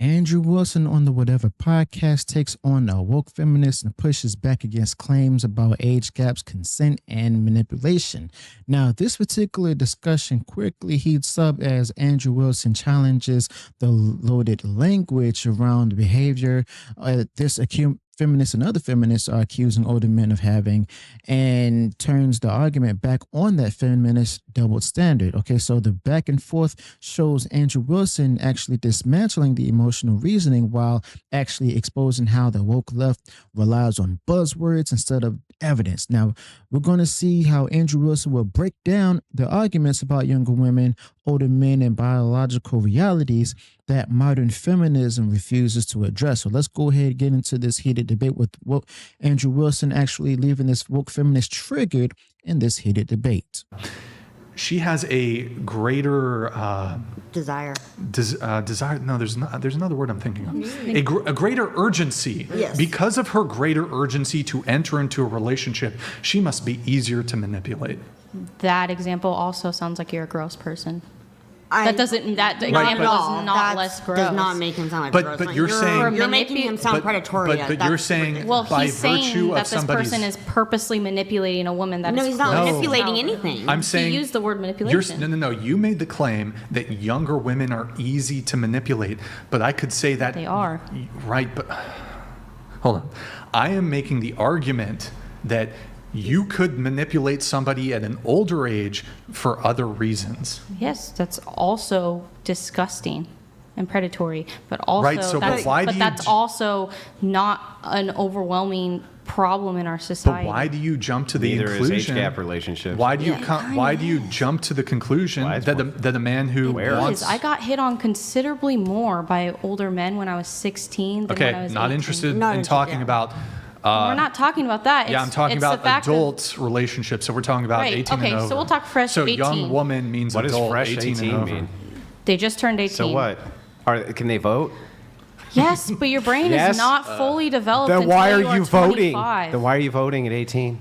Andrew Wilson on the Whatever podcast takes on a woke feminist and pushes back against claims about age gaps, consent, and manipulation. Now, this particular discussion quickly heats up as Andrew Wilson challenges the loaded language around behavior feminists and other feminists are accusing older men of having, and turns the argument back on that feminist double standard. Okay, so the back and forth shows Andrew Wilson actually dismantling the emotional reasoning while actually exposing how the woke left relies on buzzwords instead of evidence. Now, we're going to see how Andrew Wilson will break down the arguments about younger women, older men, and biological realities that modern feminism refuses to address. So let's go ahead and get into this heated debate with Andrew Wilson actually leaving this woke feminist triggered in this heated debate. She has a greater desire. Desire. No, there's another word I'm thinking of. A greater urgency. Yes. Because of her greater urgency to enter into a relationship, she must be easier to manipulate. That example also sounds like you're a gross person. That example is not less gross. Does not make him sound like gross. But you're saying you're making him sound predatory. But you're saying well, by he's saying virtue that of this somebody's person is purposely manipulating a woman. That no, is he's not manipulating anything. I'm saying he used the word manipulation. No. You made the claim that younger women are easy to manipulate, but I could say that they are. Right, but hold on. I am making the argument that you could manipulate somebody at an older age for other reasons. Yes, that's also disgusting and predatory, but also right, so that's also not an overwhelming problem in our society. But why do you jump to the Neither conclusion? Is age gap relationships. Why do you jump to the conclusion that a man who wants? I got hit on considerably more by older men when I was 16 than when I was 18. Not interested in talking about. We're not talking about that. I'm talking about adult relationships. So we're talking about 18 and over. So we'll talk fresh 18. So young woman means what adult. What does fresh 18 and over. mean? They just turned 18. So what? Can they vote? Yes, but your brain is not fully developed. Then until why are you you voting? 25. Then why are you voting at 18?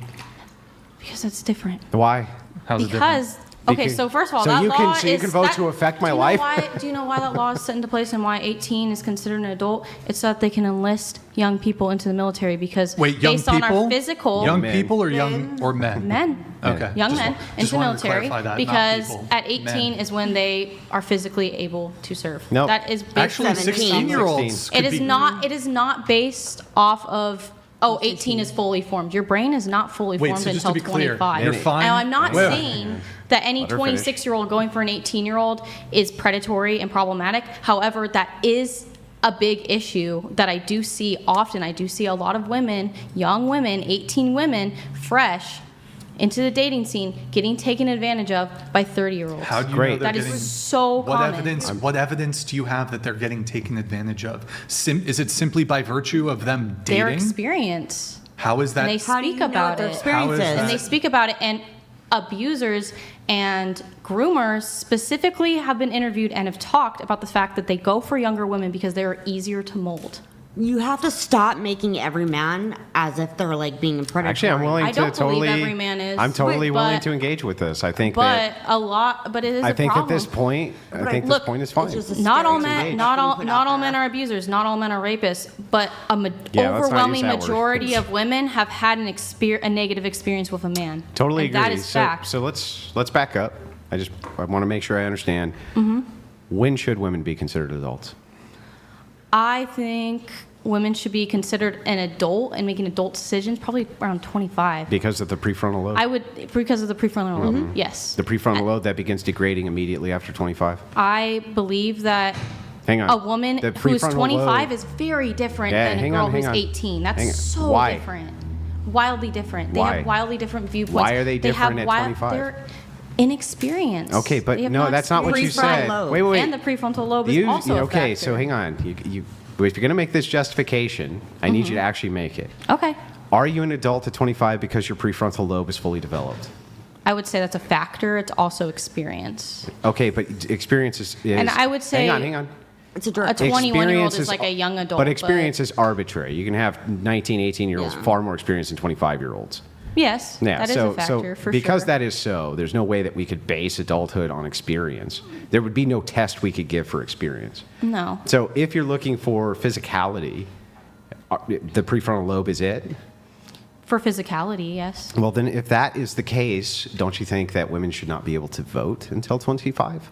Because that's different. Why? How's it different? Okay, so first of all, you can vote to affect my life. Do you know why that law is set into place and why 18 is considered an adult? It's so that they can enlist young people into the military because based on our physical young people or young or men? Men. Okay. Young men into the military because not at 18 is when they are physically able to serve. No. That is based actually 16-year-olds. It is not based off of 18 is fully formed. Your brain is not fully formed so until 25. You're fine. Now, I'm not saying that any 26-year-old going for an 18-year-old is predatory and problematic. However, that is a big issue that I do see often. I do see a lot of women, young women, 18 women, fresh into the dating scene, getting taken advantage of by 30-year-olds. How do you know that is so common. What evidence do you have that they're getting taken advantage of? Is it simply by virtue of them dating? Their experience. How is that? And they speak about it. And they speak about it. And abusers and groomers specifically have been interviewed and have talked about the fact that they go for younger women because they are easier to mold. You have to stop making every man as if they're like being predatory. Actually, I'm willing I don't believe every man is. I'm totally willing to engage with this. I think but it is I a think problem. At this point, this point is fine. Not all men are abusers. Not all men are rapists. But overwhelming majority of women have had a negative experience with a man. Totally agree. That is fact. So let's back up. I want to make sure I understand. Mm-hmm. When should women be considered adults? I think women should be considered an adult and making adult decisions probably around 25. Because of the prefrontal lobe? Because of the prefrontal lobe, yes. The prefrontal lobe that begins degrading immediately after 25? I believe that Hang on. a woman who's 25 is very different than a girl who's 18. That's so different. Wildly different. They have wildly different viewpoints. Why are they different at 25? They're inexperienced. Okay, but no, that's not what you said. Wait. And the prefrontal lobe is also a factor. Okay, so hang on. If you're going to make this justification, I need you to actually make it. Okay. Are you an adult at 25 because your prefrontal lobe is fully developed? I would say that's a factor. It's also experience. Okay, but experience is... And I would say... Hang on. It's a 21-year-old is like a young adult. But experience is arbitrary. You can have 19, 18-year-olds far more experience than 25-year-olds. Yes, Yeah, that is a factor for because sure. that is so, there's no way that we could base adulthood on experience. There would be no test we could give for experience. No. So if you're looking for physicality, the prefrontal lobe is it? For physicality, yes. Well, then if that is the case, don't you think that women should not be able to vote until 25?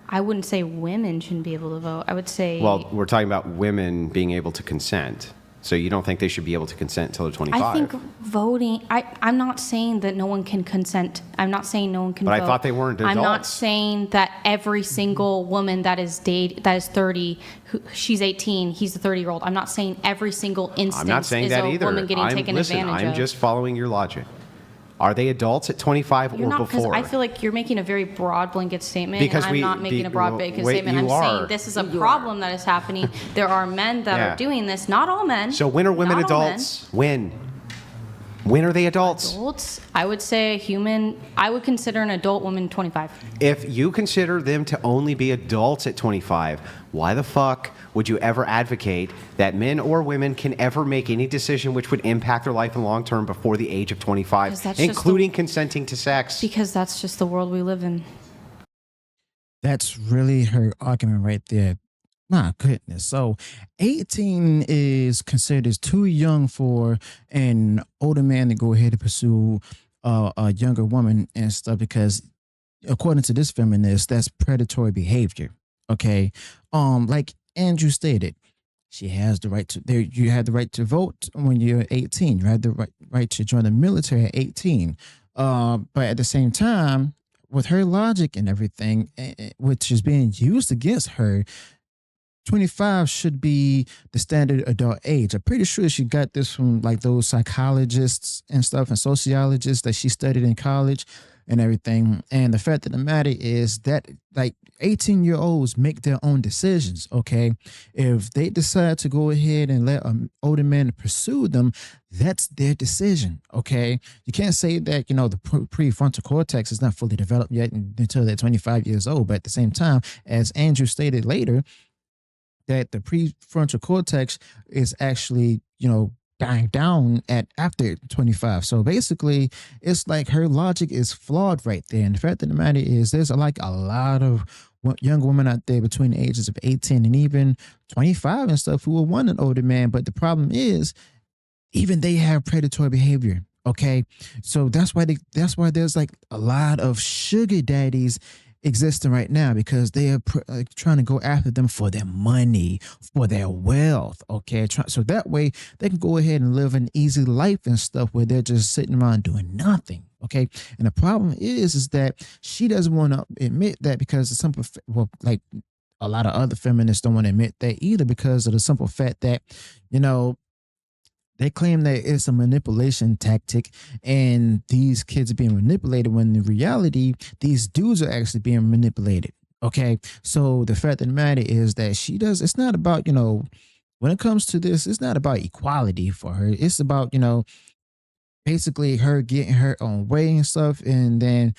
I wouldn't say women shouldn't be able to vote. I would say. Well, we're talking about women being able to consent. So you don't think they should be able to consent until they're 25? I think voting. I'm not saying that no one can consent. I'm not saying no one can But vote. I thought they weren't I'm not adults. saying that every single woman that is 30, she's 18, he's a 30-year-old. I'm not saying every single instance I'm not saying is that a either. woman getting taken advantage of. I'm just following your logic. Are they adults at 25 You're or not, because before? I feel like you're making a very broad blanket statement, Because and I'm not making a broad blanket wait, statement. you I'm are. saying this is a problem that is happening. There are men that Yeah. are doing this. Not all men. So when are women Not all men. adults? When? When are they adults? Adults, I would say a human. I would consider an adult woman 25. If you consider them to only be adults at 25, why the fuck would you ever advocate that men or women can ever make any decision which would impact their life in the long term before the age of 25, 'Cause that's just including consenting to sex? Because that's just the world we live in. That's really her argument right there. My goodness. So 18 is considered as too young for an older man to go ahead and pursue a younger woman and stuff because according to this feminist, that's predatory behavior. Okay. Like Andrew stated, she has the right to there. You have the right to vote when you're 18. You have the right to join the military at 18. But at the same time, with her logic and everything, which is being used against her, 25 should be the standard adult age. I'm pretty sure she got this from like those psychologists and stuff and sociologists that she studied in college and everything. And the fact of the matter is that like 18-year-olds make their own decisions, okay? If they decide to go ahead and let an older man pursue them, that's their decision, okay? You can't say that, the prefrontal cortex is not fully developed yet until they're 25 years old. But at the same time, as Andrew stated later, that the prefrontal cortex is actually, dying down at after 25. So basically, it's like her logic is flawed right there. And the fact of the matter is, there's a lot of young women out there between the ages of 18 and even 25 and stuff who will want an older man. But the problem is, even they have predatory behavior. Okay, so that's why there's like a lot of sugar daddies existing right now because they are trying to go after them for their money, for their wealth. Okay, so that way they can go ahead and live an easy life and stuff where they're just sitting around doing nothing. Okay, and the problem is that she doesn't want to admit that because it's simple. Well, like a lot of other feminists don't want to admit that either because of the simple fact that they claim that it's a manipulation tactic and these kids are being manipulated when in reality, these dudes are actually being manipulated. Okay. So the fact of the matter is that it's not about, when it comes to this, it's not about equality for her. It's about, basically her getting her own way and stuff. And then,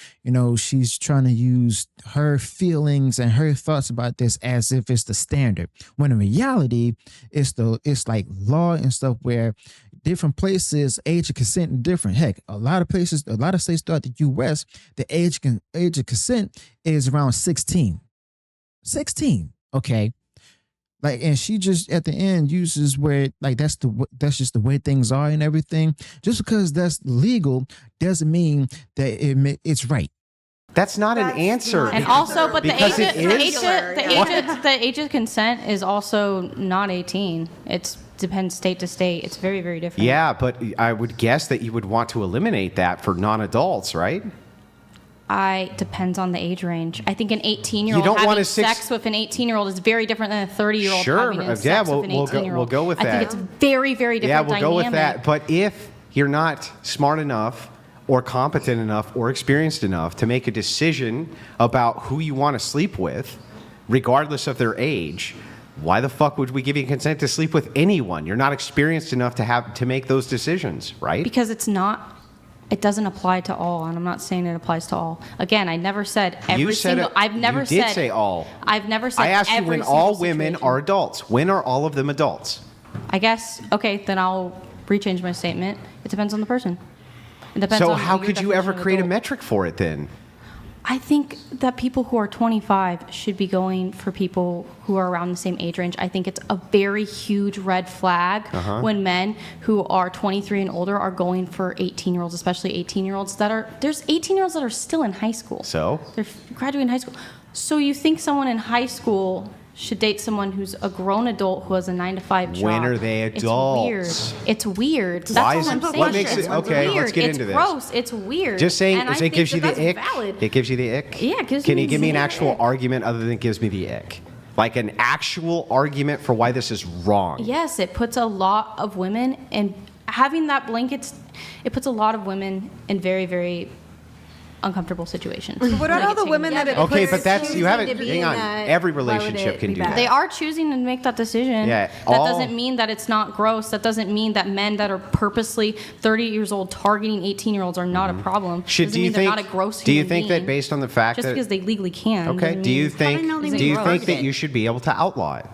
she's trying to use her feelings and her thoughts about this as if it's the standard. When in reality, it's like law and stuff where different places, age of consent is different. Heck, a lot of states throughout the U.S., the age of consent is around 16. 16. Okay. Like, and she just at the end uses where like that's just the way things are and everything. Just because that's legal doesn't mean that it's right. That's not an answer. And also, but the Because age of consent is also not 18. It depends state to state. It's very, very different. Yeah, but I would guess that you would want to eliminate that for non-adults, right? Depends on the age range. I think an 18-year-old You don't want having a sex with an 18-year-old is very different than a 30-year-old having sex with an 18-year-old. We'll go with that. I think it's very, very different Yeah, we'll go with that. But if you're not smart enough or competent enough or experienced enough to make a decision about who you want to sleep with, regardless of their age, why the fuck would we give you consent to sleep with anyone? You're not experienced enough to make those decisions, right? Because it doesn't apply to all, and I'm not saying it applies to all. Again, I never said every single. I've never said. You did say all. I've never said. I asked you every when all single women situation. are adults. When are all of them adults? I guess. Okay, then I'll rechange my statement. It depends on the person. It depends So on how your could you ever definition of create a adult. metric for it then? I think that people who are 25 should be going for people who are around the same age range. I think it's a very huge red flag when men who are 23 and older are going for 18-year-olds, especially 18-year-olds there's 18-year-olds that are still in high school. So? They're graduating high school. So you think someone in high school should date someone who's a grown adult who has a 9-to-5 job? When are they adults? It's weird. That's Why all is I'm it- saying. what makes it- It's okay, let's weird. get It's into this. gross. It's weird. Just saying, And I it think gives you that the that's ick. valid. It gives you the ick. Yeah, it gives Can me you give me an the actual ick. argument other than gives me the ick? Like an actual argument for why this is wrong. Yes, it puts a lot of women in having that blanket. It puts a lot of women in very, very uncomfortable situations. What about all the women that it Okay, puts but that's you haven't. to be Hang in on. that, Every why would relationship it can be do bad? that. They are choosing to make that decision. Yeah, that all- doesn't mean that it's not gross. That doesn't mean that men that are purposely 30 years old targeting 18-year-olds are not a problem. Should Doesn't do you mean they're think? not a gross Do you human think that being. based on the fact Just that because they legally can. okay, doesn't do you mean- think? know they Do you gross? think that you should be able to outlaw it?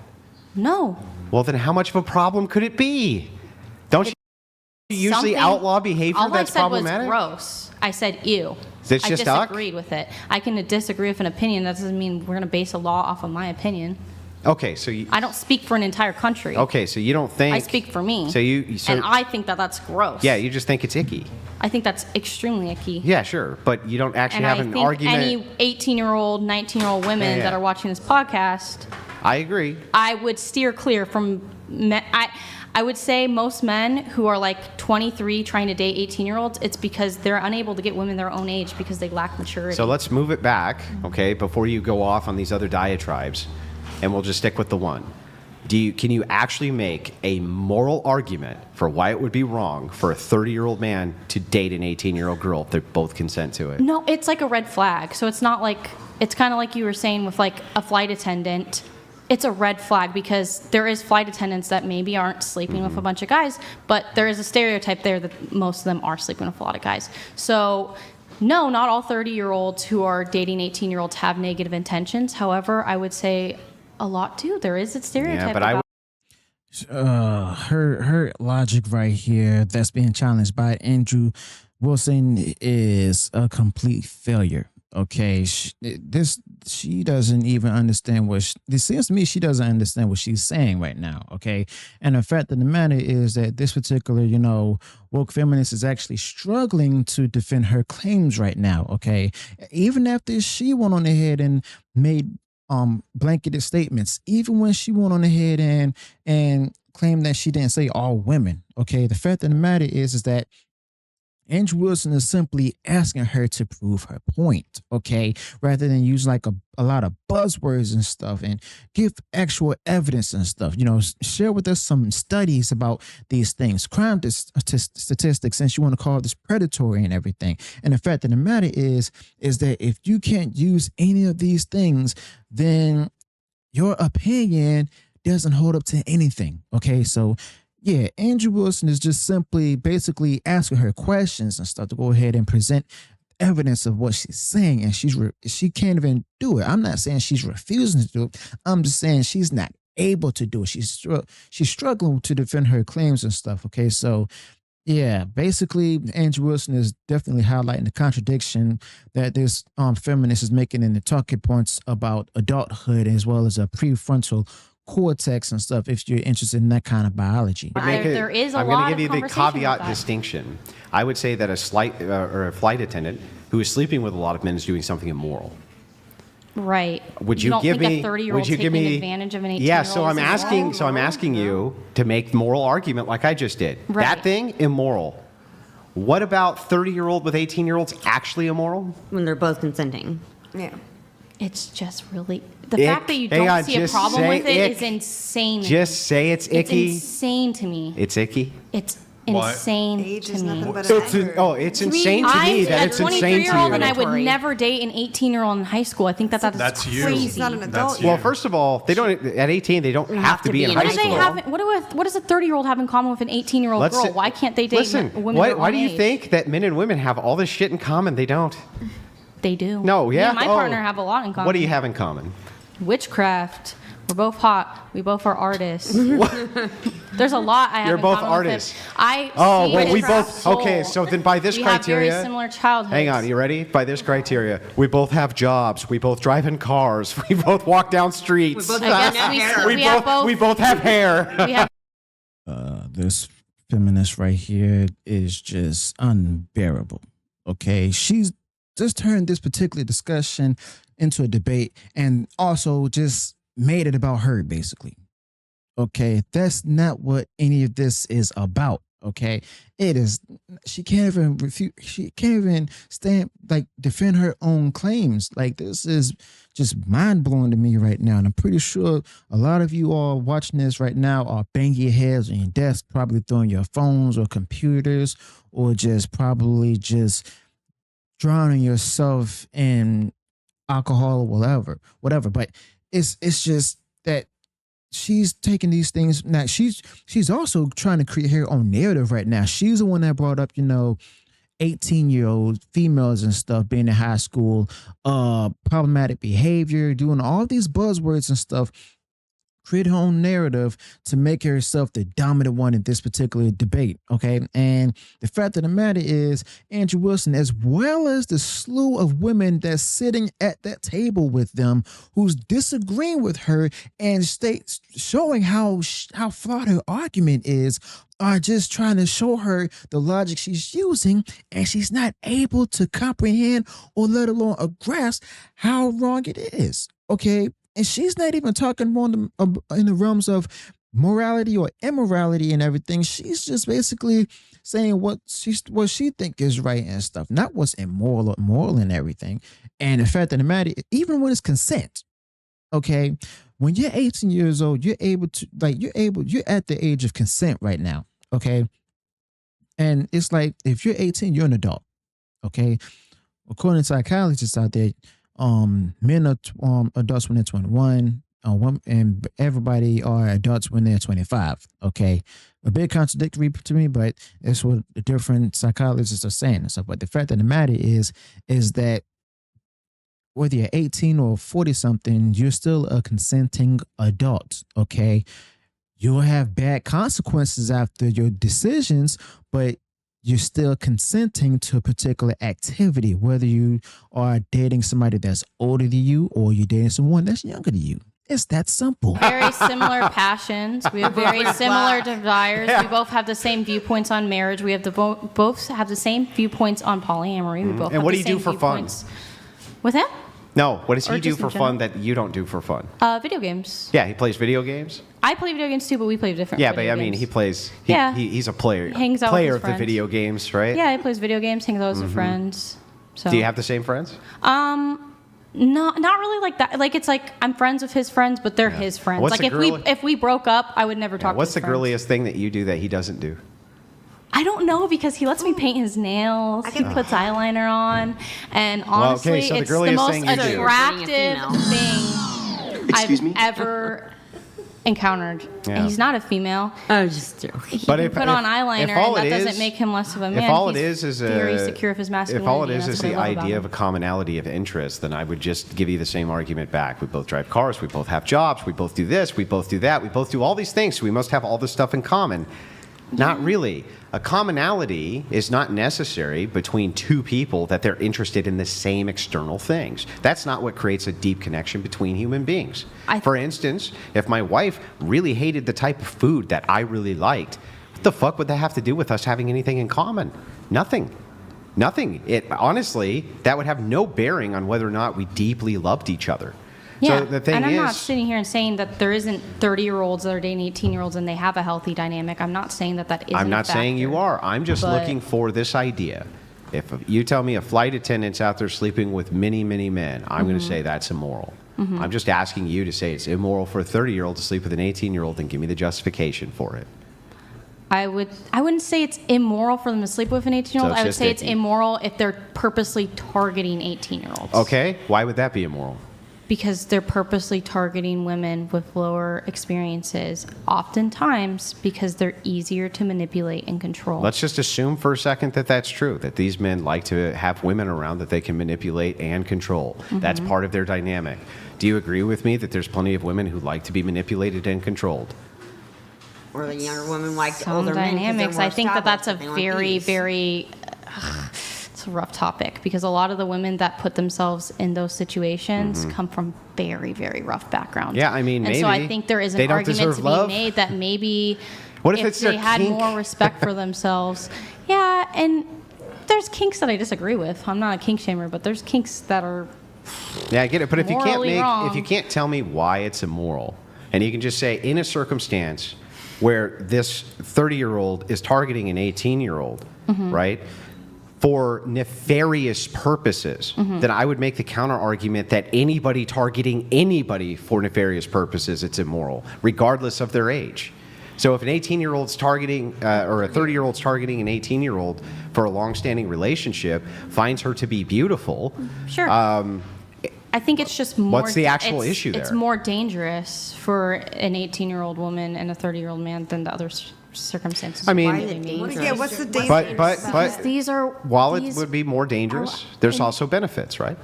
No. Well, then how much of a problem could it be? Don't you usually Something- outlaw behavior all that's I said problematic? was gross. I said ew. It's I just duck? disagreed with it. I can disagree with an opinion. That doesn't mean we're going to base a law off of my opinion. Okay, so you. I don't speak for an entire country. Okay, so you don't think. I speak for me. So you. So, and I think that that's gross. yeah, you just think it's icky. I think that's extremely icky. Yeah, sure, but you don't actually And have I an think argument. any 18-year-old, 19-year-old women Yeah. that are watching this podcast, I agree. I would steer clear from men. I would say most men who are like 23 trying to date 18-year-olds, it's because they're unable to get women their own age because they lack maturity. So let's move it back, okay, before you go off on these other diatribes, and we'll just stick with the one. Can you actually make a moral argument for why it would be wrong for a 30-year-old man to date an 18-year-old girl if they both consent to it? No, it's like a red flag. So it's not like, it's kind of like you were saying with like a flight attendant. It's a red flag because there is flight attendants that maybe aren't sleeping with a bunch of guys, but there is a stereotype there that most of them are sleeping with a lot of guys. So no, not all 30-year-olds who are dating 18-year-olds have negative intentions. However, I would say a lot do. There is a stereotype Yeah, but about her logic right here that's being challenged by Andrew Wilson is a complete failure. Okay, she doesn't even understand it seems to me she doesn't understand what she's saying right now. Okay, and the fact of the matter is that this particular, woke feminist is actually struggling to defend her claims right now. Okay, even after she went on ahead and made blanketed statements, even when she went on ahead and claimed that she didn't say all women. Okay, the fact of the matter is that Andrew Wilson is simply asking her to prove her point, okay, rather than use like a lot of buzzwords and stuff and give actual evidence and stuff. Share with us some studies about these things, crime statistics, since you want to call this predatory and everything. And the fact of the matter is that if you can't use any of these things, then your opinion doesn't hold up to anything, okay? So yeah, Andrew Wilson is just simply basically asking her questions and stuff to go ahead and present evidence of what she's saying, and she can't even do it. I'm not saying she's refusing to do it. I'm just saying she's not able to do it. She's struggling to defend her claims and stuff. Okay, so yeah, basically, Andrew Wilson is definitely highlighting the contradiction that this feminist is making in the talking points about adulthood as well as a prefrontal cortex and stuff if you're interested in that kind of biology. there is a I'm lot going to of give you the conversation with caveat that. distinction. I would say that a flight attendant who is sleeping with a lot of men is doing something immoral. Right. Would you don't give think me? a 30-year-old Would you give taking me? advantage of an 18-year-old? Yeah. So I'm is asking. immoral? So I'm asking you to make moral argument like I just did. Right. That thing immoral. What about 30-year-old with 18-year-olds actually immoral? When they're both consenting. Yeah. It's just really the fact that you Hang don't on, see a just problem say with it ick. is insane. to Just me. say it's icky. It's insane to me. It's icky. It's Why? insane Age to is me. nothing but It's a number. it's insane to I'm me that a it's insane to 23-year-old you. and I would Predatory. never date an 18-year-old in high school. I think that is That's you. crazy. She's not an That's adult you. Well, first of all, they don't at 18. They don't have to be in high What do they school. have? What does a 30-year-old have in common with an 18-year-old Let's girl? say- Why can't they date Listen, women why, their why own do you age? think that men and women have all this shit in common? They don't. They do? No, yeah. Me and my Oh. partner have a lot in common. What do you have in common? Witchcraft. We're both hot. We both are artists. There's a lot I have You're in both common with him. artists. I Oh, see well, we his both. soul. Okay, so then by this we criteria, have very similar childhoods. hang on, you ready? By this criteria, we both have jobs. We both drive in cars. We both walk down streets. We both I have guess hair. We both have hair. We have This feminist right here is just unbearable. Okay, she's just turned this particular discussion into a debate and also just made it about her, basically. Okay, that's not what any of this is about. Okay, it is. She can't even refute. She can't even stand like defend her own claims. Like, this is just mind blowing to me right now, and I'm pretty sure a lot of you all watching this right now are banging your heads on your desk, probably throwing your phones or computers, or just probably just drowning yourself in alcohol or whatever. But it's just that she's taking these things now. She's also trying to create her own narrative right now. She's the one that brought up, 18-year-old females and stuff being in high school, problematic behavior, doing all these buzzwords and stuff, create her own narrative to make herself the dominant one in this particular debate. Okay. And the fact of the matter is, Andrew Wilson, as well as the slew of women that's sitting at that table with them who's disagreeing with her and showing how flawed her argument is, are just trying to show her the logic she's using, and she's not able to comprehend or let alone grasp how wrong it is. Okay. And she's not even talking more in the realms of morality or immorality and everything. She's just basically saying what she think is right and stuff, not what's immoral or moral and everything. And the fact of the matter, even when it's consent, okay, when you're 18 years old, you're at the age of consent right now, okay? And it's like, if you're 18, you're an adult, okay? According to psychologists out there, men are adults when they're 21, and everybody are adults when they're 25. Okay, a bit contradictory to me, but it's what the different psychologists are saying and stuff. But the fact of the matter is that whether you're 18 or 40 something, you're still a consenting adult. Okay, you'll have bad consequences after your decisions, but you're still consenting to a particular activity, whether you are dating somebody that's older than you or you're dating someone that's younger than you. It's that simple. very similar passions. We have very similar desires. We both have the same viewpoints on marriage. We have both have the same viewpoints on polyamory. We both And have what the do you do same for fun? viewpoints. With him? No, what does Or he do just in for fun general? that you don't do for fun? Video games. Yeah, he plays video games. I play video games too, but we play different. Yeah, but video I mean, games. he plays. Yeah. He's a player. He hangs out with player his of the friends. video games, right? Yeah, he plays video games, hangs out with his friends. So. Do you have the same friends? Not really like that. Like, it's like I'm friends with his friends, but they're his friends. What's like, the if we broke up, I would never talk. What's to the his friends. girliest thing that you do that he doesn't do? I don't know, because he lets me paint his nails. He puts eyeliner on, and honestly, so the it's the girliest most thing you do. attractive Dating a thing Excuse I've me? ever encountered. Yeah. And he's not a female. Oh, just joking. He But can if- put if- on if eyeliner, all and it that is- doesn't make him less of a man. If all it He's is very secure of his masculinity. if all it is That's the what I love about idea him. of a commonality of interest, then I would just give you the same argument back. We both drive cars. We both have jobs. We both do this. We both do that. We both do all these things. So we must have all this stuff in common. Not really. A commonality is not necessary between two people that they're interested in the same external things. That's not what creates a deep connection between human beings. For instance, if my wife really hated the type of food that I really liked, what the fuck would that have to do with us having anything in common? Nothing. Nothing. Honestly, that would have no bearing on whether or not we deeply loved each other. Yeah, So the thing and I'm is, not sitting here and saying that there isn't 30-year-olds that are dating 18-year-olds and they have a healthy dynamic. I'm not saying that isn't I'm not a factor. saying you are. I'm just But- looking for this idea. If you tell me a flight attendant's out there sleeping with many, many men, I'm going to say that's immoral. I'm just asking you to say it's immoral for a 30-year-old to sleep with an 18-year-old and give me the justification for it. I wouldn't say it's immoral for them to sleep with an 18-year-old. So it's I would just say it's icky. immoral if they're purposely targeting 18-year-olds. Okay, why would that be immoral? Because they're purposely targeting women with lower experiences, oftentimes because they're easier to manipulate and control. Let's just assume for a second that that's true, that these men like to have women around that they can manipulate and control. That's part of their dynamic. Do you agree with me that there's plenty of women who like to be manipulated and controlled? or the younger women liked Some older men. 'cause they're dynamics. more I think that that's a established, they like very, these. very. It's a rough topic because a lot of the women that put themselves in those situations come from very, very rough backgrounds. Yeah, I mean, and so I maybe. think there is They an don't argument deserve to love. be made that maybe What if it's they their had kink? more respect for themselves. Yeah, and there's kinks that I disagree with. I'm not a kink shamer, but there's kinks that are Yeah, I get it. But if you morally wrong. if you can't tell me why it's immoral, and you can just say in a circumstance where this 30-year-old is targeting an 18-year-old, right, for nefarious purposes, then I would make the counter argument that anybody targeting anybody for nefarious purposes, it's immoral, regardless of their age. So if an 18-year-old's targeting, or a 30-year-old's targeting an 18-year-old for a long-standing relationship, finds her to be beautiful, sure. I think it's just more. What's the actual issue It's there? more dangerous for an 18-year-old woman and a 30-year-old man than the other circumstances. I mean- Why is it dangerous? Yeah, what's the danger? but These are while it these- would be more dangerous, there's also benefits, right?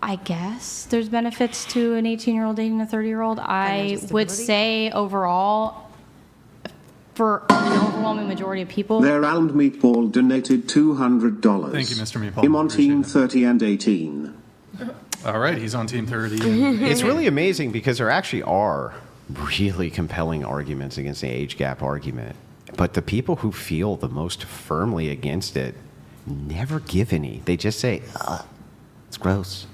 I guess there's benefits to an 18-year-old dating a 30-year-old. I Financial would stability? say overall, for an overwhelming majority of people, Their Almed Meatball donated $200. Thank you, Mr. Meatball. Him on Appreciate team it. 30 and 18. All right, he's on team 30. It's really amazing because there actually are really compelling arguments against the age gap argument. But the people who feel the most firmly against it never give any. They just say, ugh, it's gross.